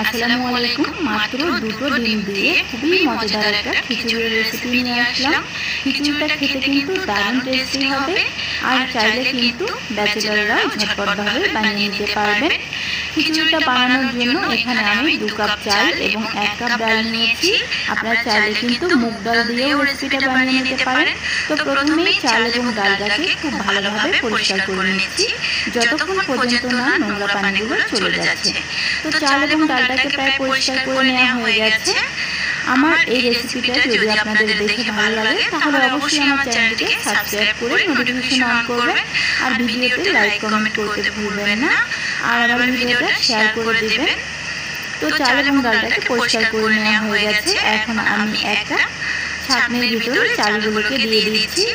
আসসালামু আলাইকুম। মাত্র দুটো ডিম দিয়ে খুবই মজাদার একটা খিচুড়ির রেসিপি নিয়ে আসলাম। খিচুড়িটা খেতে কিন্তু দারুণ টেস্টি হবে, আর চাইলে কিন্তু ব্যাচেলাররাও ঝটপটভাবে বানিয়ে নিতে পারবেন। খিচুড়িটা বানানোর জন্য এখানে আমি 2 কাপ চাল এবং 1 কাপ ডাল নিয়েছি। আপনারা চাইলে কিন্তু মুগ ডাল দিয়েও রেসিপিটা বানিয়ে নিতে পারেন। তো প্রথমেই চাল এবং ডালটাকে খুব ভালোভাবে পরিষ্কার করে নিচ্ছি, যতক্ষণ পর্যন্ত না নোংরা পানিগুলো চলে যাচ্ছে। তো চাল এবং ডালটাকে প্রায় পরিষ্কার করে নেওয়া হয়ে গেছে। আমার এই রেসিপিটা যদি আপনাদের দেখে ভালো লাগে তাহলে অবশ্যই আমার চ্যানেলটিকে সাবস্ক্রাইব করে নোটিফিকেশন অন করবেন, আর ভিডিওতে লাইক কমেন্ট করতে ভুলবেন না, আর আমার ভিডিওটা শেয়ার করে দিবেন। তো চাল এবং ডালটাকে পরিষ্কার করে নেওয়া হয়ে গেছে। এখন আমি একটা ছাঁকনির ভিতরে চালগুলোকে দিয়ে দিচ্ছি,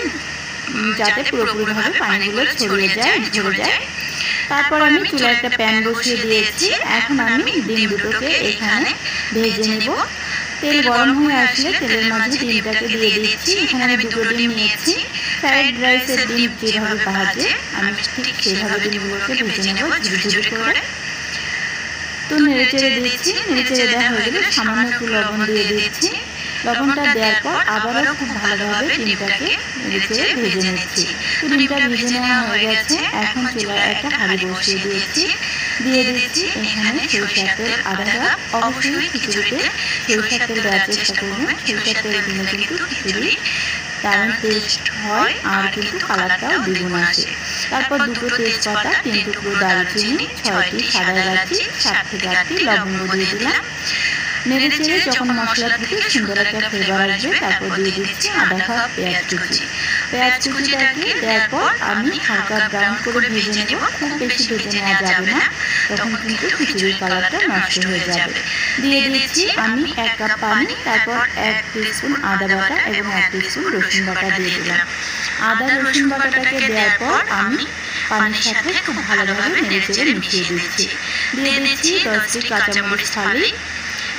যাতে পুরোপুরিভাবে পানিগুলো ছড়িয়ে যায়, ঝরে যায়। তারপর আমি চুলায় একটা প্যান বসিয়ে দিয়েছি। এখন আমি ডিম দুটোকে এখানে ভেজে নেব। তেল গরম হয়ে আসলে তেলের মাঝে ডিমটাকে দিয়ে দিচ্ছি। এখানে আমি 2টো ডিম নিয়েছি। ফ্রাইড রাইসের ডিম যেভাবে ভাজে আমি ঠিক সেভাবে ডিমগুলোকে ভেজে নেব ঝুরঝুরি করে। তো নেড়েচেড়ে দিচ্ছি। নেড়েচেড়ে দেওয়া হয়ে গেলে সামান্য একটু লবণ দিয়ে দিচ্ছি। লবণটা দেওয়ার পর আবারও খুব ভালোভাবে ডিমটাকে নেড়েচেড়ে ভেজে নিচ্ছি। তো ডিমটা ভেজে নেওয়া হয়ে গেছে। এখন চুলায় একটা হাঁড়ি বসিয়ে দিয়েছি। দিয়ে দিচ্ছি এখানে সরিষার তেল আধা কাপ। অবশ্যই খিচুড়িতে সরিষার তেল দেওয়ার চেষ্টা করবেন। সরিষার তেল দিলে কিন্তু খিচুড়ি দারুণ টেস্ট হয়, আর কিন্তু কালারটাও দ্বিগুণ আসে। তারপর 2টো তেজপাতা, 3 টুকরো দারুচিনি, 6টি সাদা এলাচি, 7 থেকে 8টি লবঙ্গ দিয়ে দিলাম। নেড়েচেড়ে যখন মশলা থেকে সুন্দর একটা ফ্লেভার আসবে তারপর দিয়ে দিচ্ছি আধা কাপ পেঁয়াজ কুচি। পেঁয়াজ কুচিটাকে দেওয়ার পর আমি হালকা ব্রাউন করে ভেজে নেব। খুব বেশি ভেজে নেওয়া যাবে না, তখন কিন্তু খিচুড়ির কালারটা নষ্ট হয়ে যাবে। দিয়ে দিচ্ছি আমি 1 কাপ পানি। তারপর 1 টিস্পুন আদা বাটা এবং 1 টিস্পুন রসুন বাটা দিয়ে দিলাম। আদা রসুন বাটাটাকে দেওয়ার পর আমি পানির সাথে খুব ভালোভাবে নেড়েচেড়ে মিশিয়ে দিচ্ছি। দিয়ে দিচ্ছি 10টি কাঁচামরিচ ফালি,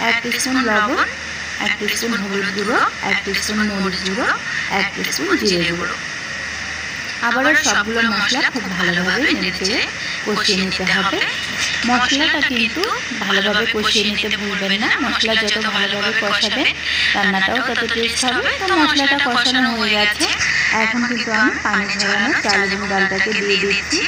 1 টিস্পুন লবণ, 1 টিস্পুন হলুদ গুঁড়ো, 1 টিস্পুন মরিচ গুঁড়ো, 1 টিস্পুন জিরে গুঁড়ো। আবারও সবগুলো মশলা খুব ভালোভাবে নেড়েচেড়ে কষিয়ে নিতে হবে। মশলাটা কিন্তু ভালোভাবে কষিয়ে নিতে ভুলবেন না। মশলা যত ভালোভাবে কষাবেন রান্নাটাও তত টেস্ট হবে। তো মশলাটা কষানো হয়ে গেছে। এখন কিন্তু আমি পানি ঝরানো চাল এবং ডালটাকে দিয়ে দিচ্ছি।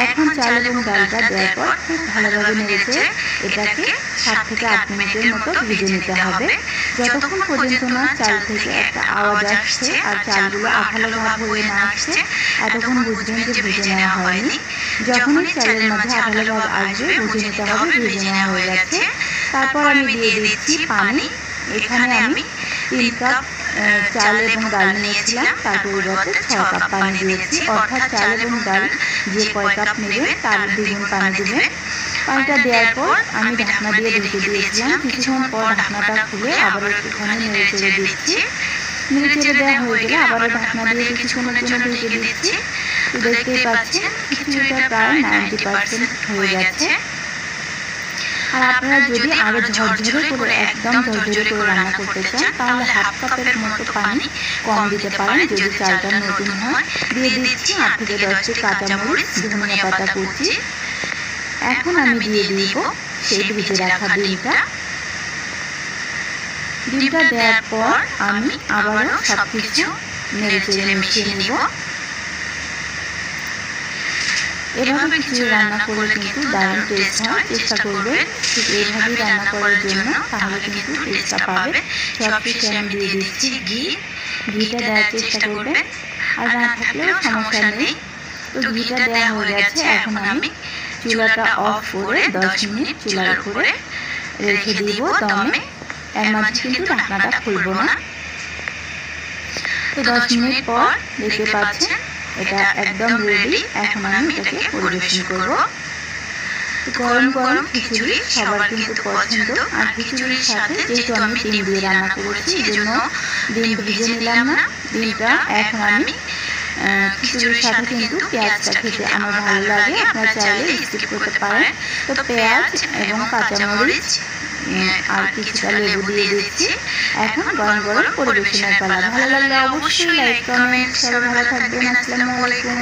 এখন চাল এবং ডালটা দেওয়ার পর খুব ভালোভাবে নেড়েচেড়ে এটাকে 7 থেকে 8 মিনিটের মতো ভেজে নিতে হবে। যতক্ষণ পর্যন্ত না চাল থেকে একটা আওয়াজ আসছে আর চালগুলো আঠালো ভাব হয়ে না আসছে, এতক্ষণ বুঝবেন যে ভেজে নেওয়া হয়নি। যখনই চালের মাঝে আঠালো ভাব আসবে বুঝে নিতে হবে ভেজে নেওয়া হয়ে গেছে। তারপর আমি দিয়ে দিচ্ছি পানি। এখানে আমি 3 কাপ চাল এবং ডাল নিয়েছিলাম, তার পরিবর্তে 6 কাপ পানি দিয়েছি। অর্থাৎ চাল এবং ডাল যে কয় কাপ নেবেন তার দ্বিগুণ পানি দিবেন। পানিটা দেওয়ার পর আমি ঢাকনা দিয়ে ঢেকে দিয়েছিলাম। কিছুক্ষণ পর ঢাকনাটা খুলে আবার একটুখানি নেড়েচেড়ে দিচ্ছি। নেড়েচেড়ে দেওয়া হয়ে গেলে আবার ঢাকনা দিয়ে কিছুক্ষণের জন্য ঢেকে দিচ্ছি। তো দেখতেই পাচ্ছেন খিচুড়িটা প্রায় 90% হয়ে গেছে। আর আপনারা যদি আরো ঝরঝরে করে একদম ঝরঝরে করে রান্না করতে চান তাহলে 1/2 কাপের মতো পানি কম দিতে পারেন যদি চালটা নতুন হয়। দিয়ে দিচ্ছি 8 থেকে 10টি কাঁচামরিচ, ধনিয়া পাতা কুচি। এখন আমি দিয়ে দিব সেই ভেজে রাখা ডিমটা। ডিমটা দেওয়ার পর আমি আবারও সবকিছু নেড়েচেড়ে মিশিয়ে নিব। এভাবে খিচুড়ি রান্না করলে কিন্তু দারুণ টেস্ট হয়। চেষ্টা করবেন ঠিক এইভাবে রান্না করার জন্য, তাহলে কিন্তু টেস্টটা পাবেন। সবশেষে আমি দিয়ে দিচ্ছি ঘিটা দেওয়ার চেষ্টা করবেন, আর না থাকলেও সমস্যা নেই। তো ঘিটা দেওয়া হয়ে গেছে। এখন আমি চুলাটা অফ করে 10 মিনিট চুলার উপরে রেখে দিব দমে। এর মাঝে কিন্তু ঢাকনাটা খুলবো না। তো 10 মিনিট পর দেখতে পাচ্ছেন এটা একদম রেডি। এখন আমি এটাকে পরিবেশন করব। গরম গরম খিচুড়ি সবার কিন্তু পছন্দ, আর খিচুড়ির সাথে যেহেতু আমি ডিম দিয়ে রান্না করেছি এজন্য ডিম ভেজে নিলাম না ডিমটা। এখন আমি খিচুড়ির সাথে কিন্তু পেঁয়াজটা খেতে আমার ভালো লাগে, আপনারা চাইলে স্কিপ করতে পারেন। তো পেঁয়াজ এবং কাঁচামরিচ আর কিছুটা লেবু দিয়ে দিচ্ছি। এখন গরম গরম পরিবেশনের পালা। ভালো লাগলে অবশ্যই লাইক কমেন্ট, সবাই ভালো থাকবেন। আসসালামু আলাইকুম।